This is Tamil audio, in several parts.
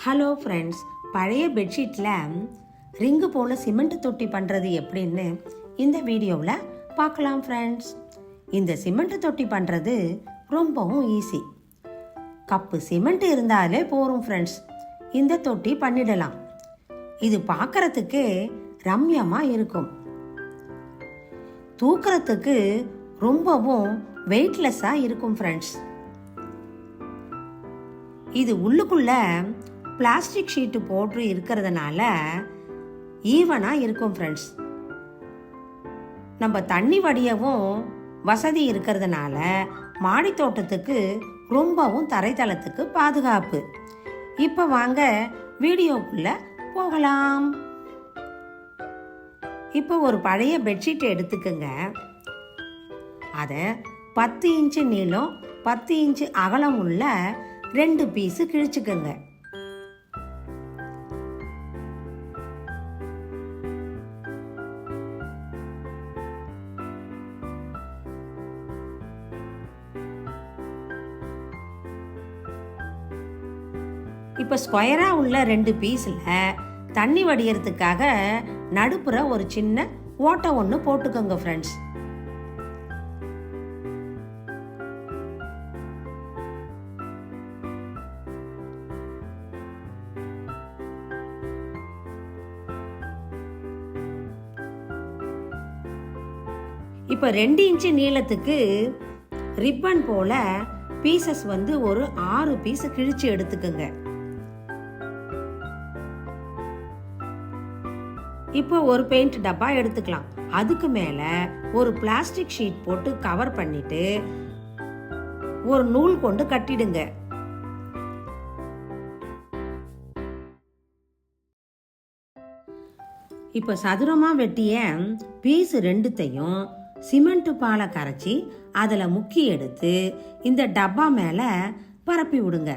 ஹலோ ஃப்ரெண்ட்ஸ், பழைய பெட்ஷீட்டில் ரிங்கு போல் சிமெண்ட் தொட்டி பண்ணுறது எப்படின்னு இந்த வீடியோவில் பார்க்கலாம் ஃப்ரெண்ட்ஸ். இந்த சிமெண்ட் தொட்டி பண்ணுறது ரொம்பவும் ஈஸி. கப்பு சிமெண்ட் இருந்தாலே போகும் ஃப்ரெண்ட்ஸ், இந்த தொட்டி பண்ணிடலாம். இது பார்க்கறதுக்கு ரம்யமாக இருக்கும். தூக்கிறதுக்கு ரொம்பவும் வெயிட்லெஸ்ஸாக இருக்கும் ஃப்ரெண்ட்ஸ். இது உள்ளுக்குள்ள பிளாஸ்டிக் ஷீட்டு போட்டு இருக்கிறதுனால ஈவனாக இருக்கும் ஃப்ரெண்ட்ஸ். நம்ம தண்ணி வடியவும் வசதி இருக்கிறதுனால மாடி தோட்டத்துக்கு ரொம்பவும் தரைத்தளத்துக்கு பாதுகாப்பு. இப்போ வாங்க வீடியோக்குள்ள போகலாம். இப்போ ஒரு பழைய பெட்ஷீட் எடுத்துக்கோங்க. அதை 10 இன்ச்சு நீளம் 10 இன்ச்சு அகலம் உள்ள 2 பீஸு கிழிச்சுக்கோங்க. இப்போ ஸ்கொயராக உள்ள 2 பீஸில் தண்ணி வடியறதுக்காக நடுப்புற ஒரு சின்ன ஓட்டை ஒன்று போட்டுக்கோங்க ஃப்ரெண்ட்ஸ். இப்போ 2 இன்ச்சு நீளத்துக்கு ரிப்பன் போல பீசஸ் ஒரு 6 பீஸ் கிழிச்சு எடுத்துக்கோங்க. இப்போ ஒரு பெயிண்ட் டப்பா எடுத்துக்கலாம். அதுக்கு மேல ஒரு பிளாஸ்டிக் ஷீட் போட்டு கவர் பண்ணிட்டு ஒரு நூல் கொண்டு கட்டிடுங்க. இப்போ சதுரமா வெட்டிய பீஸ் 2த்தையும் சிமெண்ட் பாலை கரைச்சி அதில் முக்கி எடுத்து இந்த டப்பா மேல பரப்பி விடுங்க.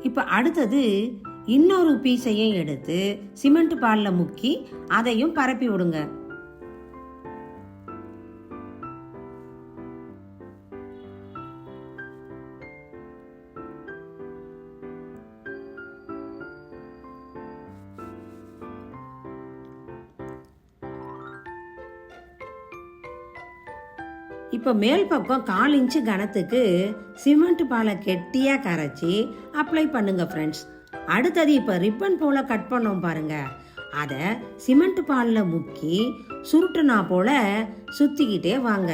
இப்போ அடுத்தது இன்னொரு பீஸையும் எடுத்து சிமெண்ட் பாலில் முக்கி அதையும் பரப்பி விடுங்க. இப்போ மேல் பக்கம் 1/4 இன்ச்சு கனத்துக்கு சிமெண்ட் பாலை கெட்டியா கரைச்சி அப்ளை பண்ணுங்க ஃப்ரெண்ட்ஸ். அடுத்தது இப்போ ரிப்பன் போல கட் பண்ணோம் பாருங்க, அதை சிமெண்ட் பாலில் முக்கி சுருட்டுனா போல சுத்திக்கிட்டே வாங்க.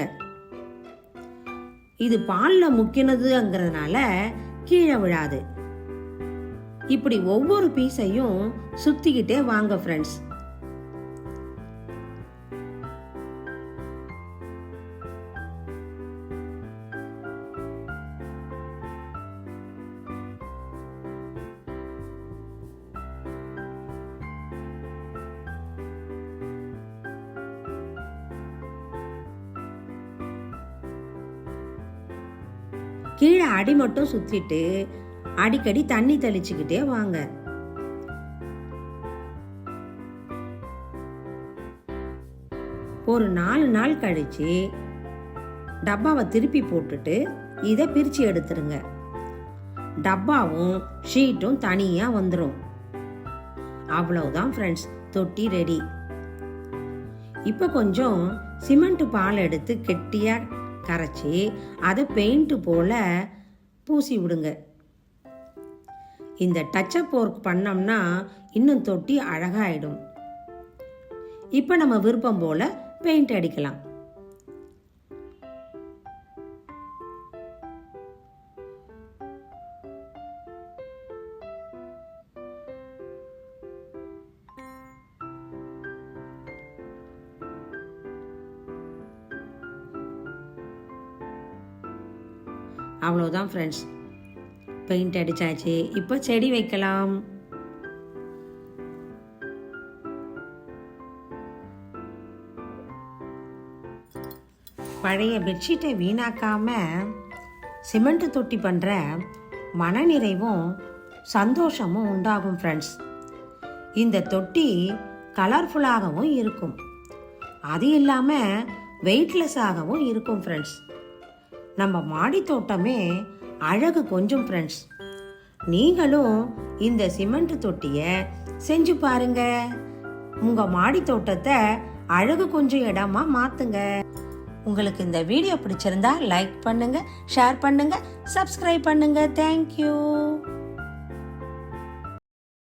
இது பாலில் முக்கினதுங்கிறதுனால கீழே விழாது. இப்படி ஒவ்வொரு பீஸையும் சுத்திக்கிட்டே வாங்க ஃப்ரெண்ட்ஸ். கீழே அடி மட்டும் சுத்திட்டு அடிக்கடி தண்ணி தெளிச்சுக்கிட்டே வாங்க. ஒரு 4 நாள் கழிச்சு டப்பாவை திருப்பி போட்டுட்டு இதை பிரிச்சு எடுத்துருங்க. டப்பாவும் ஷீட்டும் தனியா வந்துடும். அவ்வளவுதான் ஃப்ரெண்ட்ஸ், தொட்டி ரெடி. இப்போ கொஞ்சம் சிமெண்ட் பால் எடுத்து கெட்டியா கரைச்சி அதை பெயிண்ட் போல பூசி விடுங்க. இந்த டச்சப் ஒர்க் பண்ணோம்னா இன்னும் தொட்டி அழகாயிடும். இப்போ நம்ம விருப்பம் போல பெயிண்ட் அடிக்கலாம். அவ்வளோதான் ஃப்ரெண்ட்ஸ், பெயிண்ட் அடிச்சாச்சு. இப்போ செடி வைக்கலாம். பழைய பெட்ஷீட்டை வீணாக்காம சிமெண்ட் தொட்டி பண்ணுற மனநிறைவும் சந்தோஷமும் உண்டாகும் ஃப்ரெண்ட்ஸ். இந்த தொட்டி கலர்ஃபுல்லாகவும் இருக்கும். அது இல்லாமல் வெயிட்லெஸ்ஸாகவும் இருக்கும் ஃப்ரெண்ட்ஸ். நம்ம மாடி தோட்டமே அழகு கொஞ்சம் ஃப்ரெண்ட்ஸ். நீங்களும் இந்த சிமெண்ட் தொட்டியை செஞ்சு பாருங்க. உங்க மாடி தோட்டத்தை அழகு கொஞ்சம் இடமா மாத்துங்க. உங்களுக்கு இந்த வீடியோ பிடிச்சிருந்தா லைக் பண்ணுங்க, ஷேர் பண்ணுங்க, சப்ஸ்கிரைப் பண்ணுங்க. தேங்க்யூ.